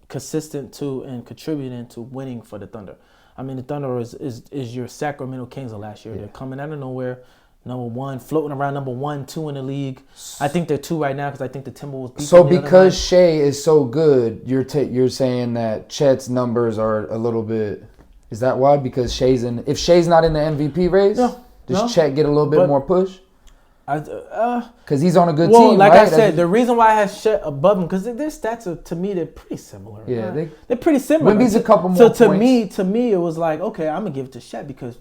consistent to and contributing to winning for the Thunder. I mean, the Thunder is your Sacramento Kings of last year. They're coming out of nowhere. Number 1, floating around number 1, 2 in the league. I think they're 2 right now because I think the Timberwolves beat them. So because Shea is so good, you're saying that Chet's numbers are a little bit. Is that why? Because if Shea's not in the MVP race, does Chet get a little bit more push? Because he's on a good team, like right? I said, the reason why I have Chet above him because their stats are, to me, they're pretty similar. Yeah, they're pretty similar. Wemby's a couple more points. To me, it was like, okay, I'm gonna give it to Chet because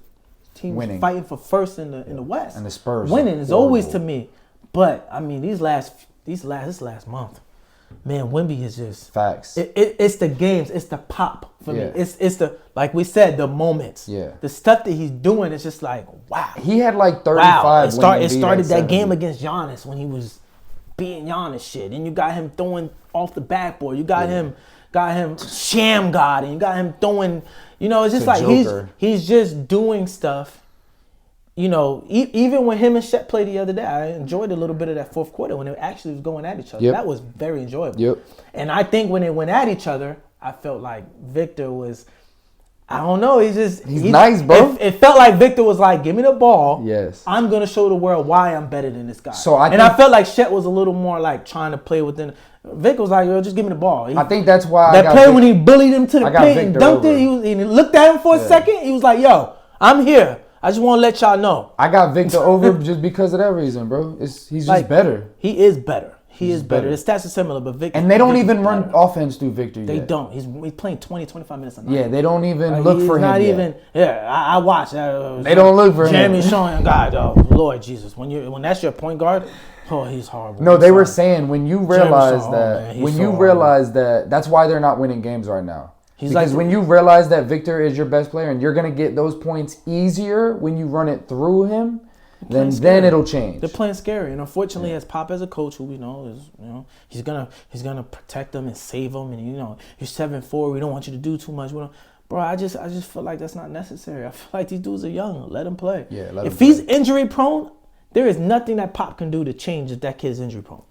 teams fighting for first in the West, and the Spurs winning is always to me. But I mean, this last month. Man, Wemby is just facts. It's the games. It's the pop for me. It's the, like we said, the moments. Yeah. The stuff that he's doing is just like, wow. He had like 35. Wow. It started that game against Giannis when he was beating Giannis shit. And you got him throwing off the backboard. You got him sham god, and you got him throwing. You know, it's just like he's just doing stuff. You know, even when him and Shep played the other day, I enjoyed a little bit of that fourth quarter when they actually was going at each other. That was very enjoyable. And I think when they went at each other, I felt like Victor was, I don't know, he's nice, bro. It felt like Victor was like, give me the ball. Yes. I'm going to show the world why I'm better than this guy. I felt like Shep was a little more like trying to play within. Vic was like, yo, just give me the ball. I think that's why that play when he bullied him to the paint and dunked it, he looked at him for a second. He was like, yo, I'm here. I just want to let y'all know. I got Victor over just because of that reason, bro. He's just better. He is better. He is better. His stats are similar, but Victor. And they don't even run offense through Victor yet. They don't. He's playing 20, 25 minutes a night. Yeah, they don't even look for him yet. I watch. They don't look for him. Jeremy showing God, Lord Jesus. When that's your point guard, he's horrible. No, they were saying when you realize that, that's why they're not winning games right now. Because when you realize that Victor is your best player and you're going to get those points easier when you run it through him, then it'll change. They're playing scary, and unfortunately, as Pop as a coach, who we know is, he's gonna protect them and save them, and you're 7-4. We don't want you to do too much. Bro, I just feel like that's not necessary. I feel like these dudes are young. Let them play. Yeah, if he's injury prone, there is nothing that Pop can do to change if that kid's injury prone.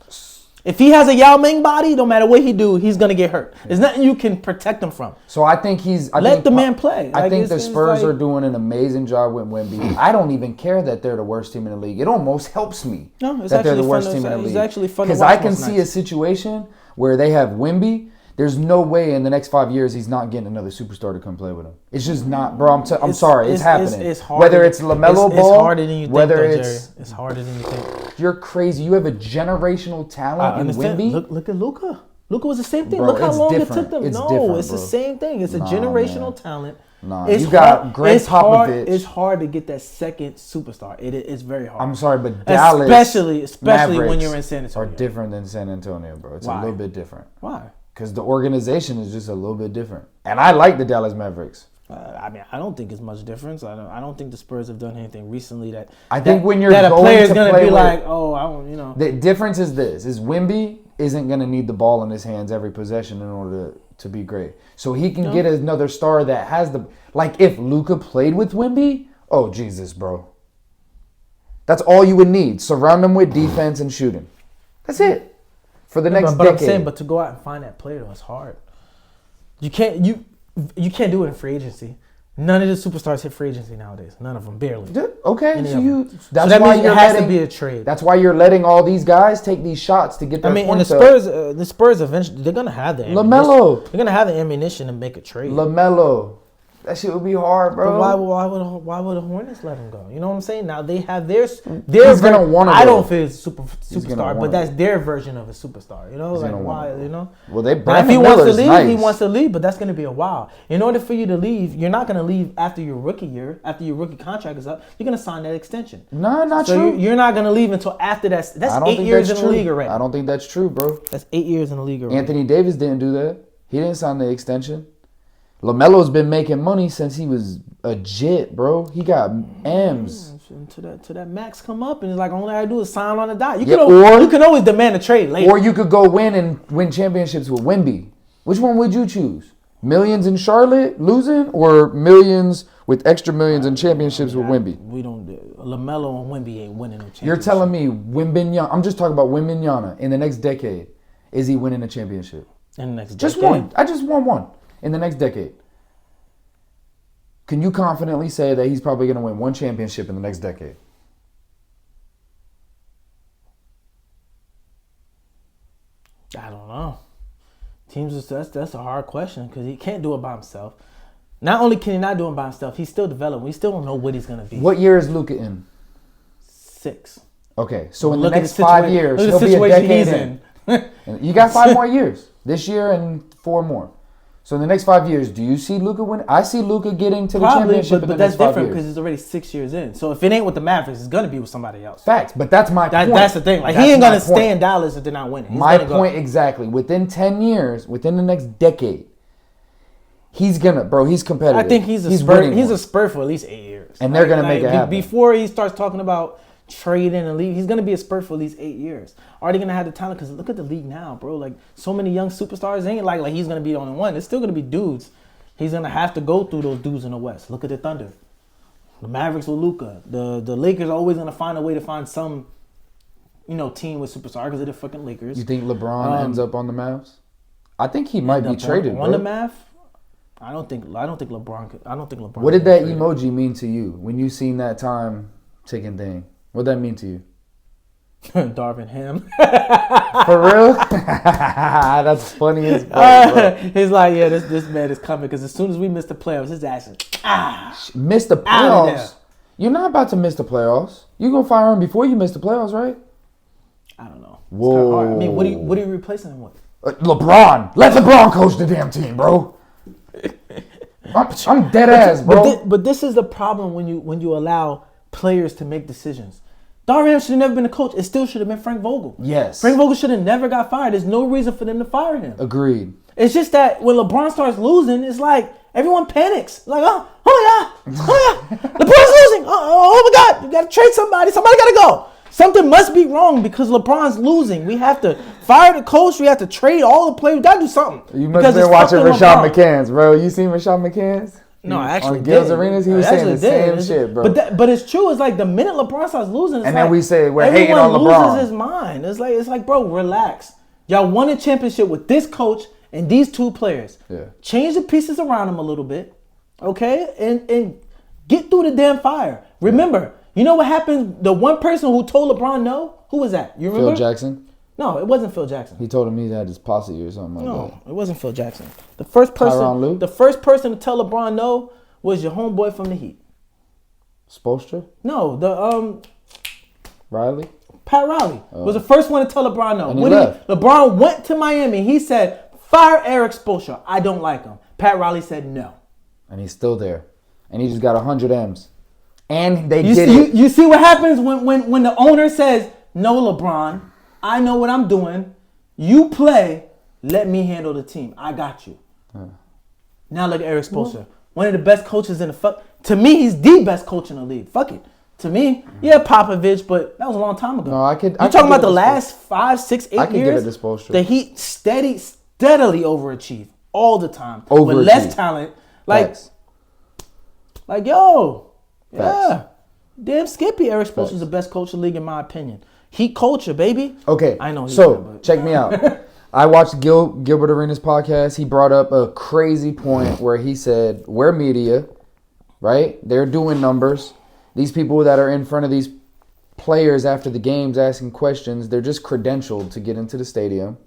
If he has a Yao Ming body, no matter what he do, he's gonna get hurt. There's nothing you can protect him from. So I think let the man play. I think the Spurs are doing an amazing job with Wemby. I don't even care that they're the worst team in the league. It almost helps me that they're the worst team in the league. It's actually fun because I can see a situation where they have Wemby. There's no way in the next 5 years he's not getting another superstar to come play with him. It's just not, bro. I'm sorry, it's happening. It's harder, whether it's LaMelo Ball, it's harder than you think, whether though, it's Jerry. It's harder than you think. You're crazy. You have a generational talent in Wemby. Look at Luka. Luka was the same thing. Bro, Look how long it took them. It's No, different, it's the bro. same thing. It's a generational talent. Nah, it's you got Greg it's hard, Popovich. It's hard to get that second superstar. It's very hard. I'm sorry, but Dallas, especially Mavericks when you're in San Antonio, are different than San Antonio, bro. It's Why? a little bit different. Why? Because the organization is just a little bit different. And I like the Dallas Mavericks. I mean, I don't think it's much difference. I don't think the Spurs have done anything recently that. I think when you're that a going player's to gonna play be with, like, oh, I don't, you know. The difference is this: is Wemby isn't gonna need the ball in his hands every possession in order to be great. So he can get another star that has the like. If Luka played with Wemby, oh Jesus, bro. That's all you would need. Surround him with defense and shooting. That's it for the next but decade. I'm saying, but to go out and find that player though, it's hard. You can't do it in free agency. None of the superstars hit free agency nowadays. None of them, barely. Okay, That's that means it has to be a trade. That's why you're letting all these guys take these shots to get their points up. The Spurs eventually they're gonna have the LaMelo. They're gonna have the ammunition to make a trade. LaMelo. That shit would be hard, bro. But why would the Hornets let him go? You know what I'm saying? Now they have their He's gonna want to. I don't feel it's superstar, but that's their version of a superstar. You know, like why? You know. Well, they. Now, if he wants to leave, he wants to leave, but that's gonna be a while. In order for you to leave, you're not gonna leave after your rookie year, after your rookie contract is up. You're gonna sign that extension. No, not true. You're not gonna leave until after that. That's 8 years in the league already. I don't think that's true, bro. That's 8 years in the league already. Anthony Davis didn't do that. He didn't sign the extension. LaMelo's been making money since he was a jit, bro. He got M's. To that max come up, and it's like all I gotta do is sign on the dot. You can always demand a trade later. Or you could go win championships with Wemby. Which one would you choose? Millions in Charlotte losing, or millions with extra millions in championships with Wemby? We don't do LaMelo and Wemby ain't winning no championships. You're telling me Wembanyama? I'm just talking about Wembanyama in the next decade. Is he winning a championship? In the next just decade? one. I just want one in the next decade. Can you confidently say that he's probably going to win one championship in the next decade? I don't know. That's a hard question because he can't do it by himself. Not only can he not do it by himself, he's still developing. We still don't know what he's going to be. What year is Luka in? 6. Okay, so in the next 5 years, he'll be a decade in. You got 5 more years. This year and 4 more. So in the next 5 years, do you see Luka win? I see Luka getting to the championship in the next 5 years. But that's different because he's already 6 years in. So if it ain't with the Mavericks, it's gonna be with somebody else. Facts, but that's my point. That's the thing. Like he ain't gonna stay in Dallas if they're not winning. My point exactly. Within 10 years, within the next decade, he's competitive. I think he's a Spur for at least 8 years. And they're gonna make it happen. Before he starts talking about trading and leave, he's gonna be a Spur for at least 8 years. Are they gonna have the talent? Because look at the league now, bro. Like so many young superstars. It ain't like he's gonna be the only one. It's still gonna be dudes. He's gonna have to go through those dudes in the West. Look at the Thunder, the Mavericks with Luka. The Lakers are always gonna find a way to find some, team with superstars because they're the fucking Lakers. You think LeBron ends up on the Mavs? I think he might be traded, on bro. the Mavs. I don't think LeBron could. I don't think LeBron. What did that emoji mean to you when you seen that time ticking thing? What did that mean to you? Darvin Ham. For real? That's funny as fuck, bro. He's like, yeah, this man is coming because as soon as we miss the playoffs, his ass is miss the playoffs. You're not about to miss the playoffs. You gonna fire him before you miss the playoffs, right? I don't know. Whoa. It's kind of hard. I mean, what are you replacing him with? LeBron. Let LeBron coach the damn team, bro. I'm dead ass, bro. But this is the problem when you allow players to make decisions. Darvin should have never been a coach. It still should have been Frank Vogel. Yes. Frank Vogel should have never got fired. There's no reason for them to fire him. Agreed. It's just that when LeBron starts losing, it's like everyone panics. Like, oh my God. LeBron's losing. Oh my God. You got to trade somebody. Somebody got to go. Something must be wrong because LeBron's losing. We have to fire the coach. We have to trade all the players. We got to do something. You must have been watching Rashad McCants, bro. You seen Rashad McCants? No, I actually on Gil's Arenas, he was saying the same shit, bro. But it's true. It's like the minute LeBron starts losing, it's and like then we say we're hating on LeBron. Everyone loses his mind. It's like, bro, relax. Y'all won a championship with this coach and these 2 players. Yeah. Change the pieces around him a little bit, okay, and get through the damn fire. Remember, you know what happened? The one person who told LeBron no, who was that? You remember? Phil Jackson. No, it wasn't Phil Jackson. He told him he had his posse or something like that. No, it wasn't Phil Jackson. The first Tyronn Lue? person to tell LeBron no was your homeboy from the Heat. Spoelstra? No, Riley? Pat Riley was the first one to tell LeBron no. And he left. LeBron went to Miami. He said, "Fire Eric Spoelstra. I don't like him." Pat Riley said no. And he's still there. And he just got 100 M's. And they did it. You see what happens when the owner says, "No, LeBron, I know what I'm doing. You play. Let me handle the team. I got you." Now look at Eric Spoelstra. One of the best coaches in the to me, he's the best coach in the league. Fuck it. To me, yeah, Popovich, but that was a long time ago. No, I could. You're talking about the last 5, 6, 8 years. I can give it to Spoelstra. The Heat steadily overachieve all the time with less talent. Facts. Yeah, Facts. damn Skippy. Eric Spoelstra's the best coach in the league in my opinion. Heat culture, baby. Okay, I know. Check me out. I watched Gilbert Arenas' podcast. He brought up a crazy point where he said, we're media, right? They're doing numbers. These people that are in front of these players after the games asking questions, they're just credentialed to get into the stadium.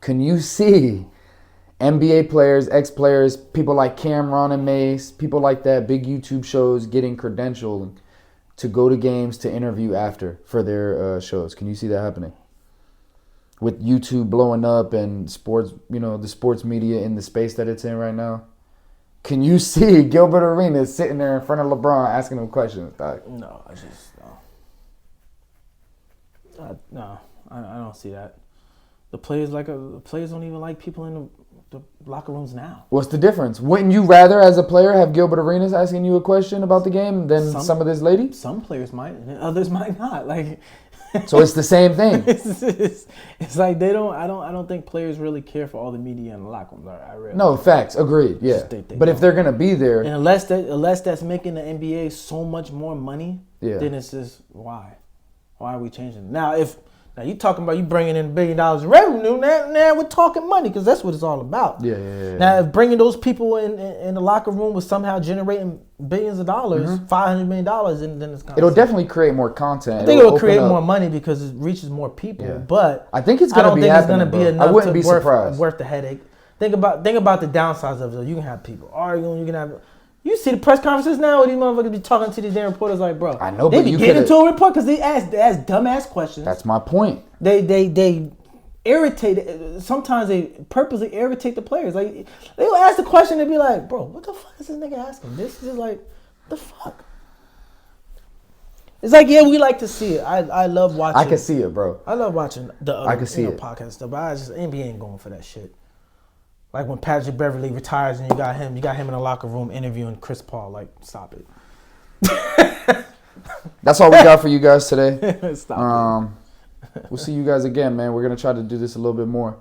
Can you see NBA players, ex-players, people like Cameron and Mace, people like that, big YouTube shows getting credentialed to go to games to interview after for their shows? Can you see that happening? With YouTube blowing up and sports, the sports media in the space that it's in right now. Can you see Gilbert Arenas sitting there in front of LeBron asking him questions? No, I don't see that. The players don't even like people in the locker rooms now. What's the difference? Wouldn't you rather, as a player, have Gilbert Arenas asking you a question about the game than some of this lady? Some players might, and others might not. So it's the same thing. It's like they don't. I don't think players really care for all the media in the locker room. I really. No, facts. Agreed. Yeah. But if they're gonna be there, and unless that's making the NBA so much more money, then it's just why are we changing? Now you talking about you bringing in $1 billion in revenue. Now we're talking money because that's what it's all about. Yeah. Now if bringing those people in the locker room was somehow generating billions of dollars, $500 million, then it's kind it'll definitely create more content. I think it will create more money because it reaches more people. Yeah. But I think it's gonna be happening. Be enough I wouldn't be surprised. Worth the headache. Think about the downsides of it. You can have people arguing. You can have. You see the press conferences now where these motherfuckers be talking to these damn reporters like, bro. I know, they but be you getting into a report because they ask dumbass questions. That's my point. They irritate. Sometimes they purposely irritate the players. Like they'll ask the question and be like, bro, what the fuck is this nigga asking? This is like, the fuck. It's like, yeah, we like to see it. I love watching. I can see it, bro. I love watching the other podcast stuff, but NBA ain't going for that shit. Like when Patrick Beverly retires and you got him in the locker room interviewing Chris Paul. Like, stop it. That's all we got for you guys today. Stop it. We'll see you guys again, man. We're gonna try to do this a little bit more.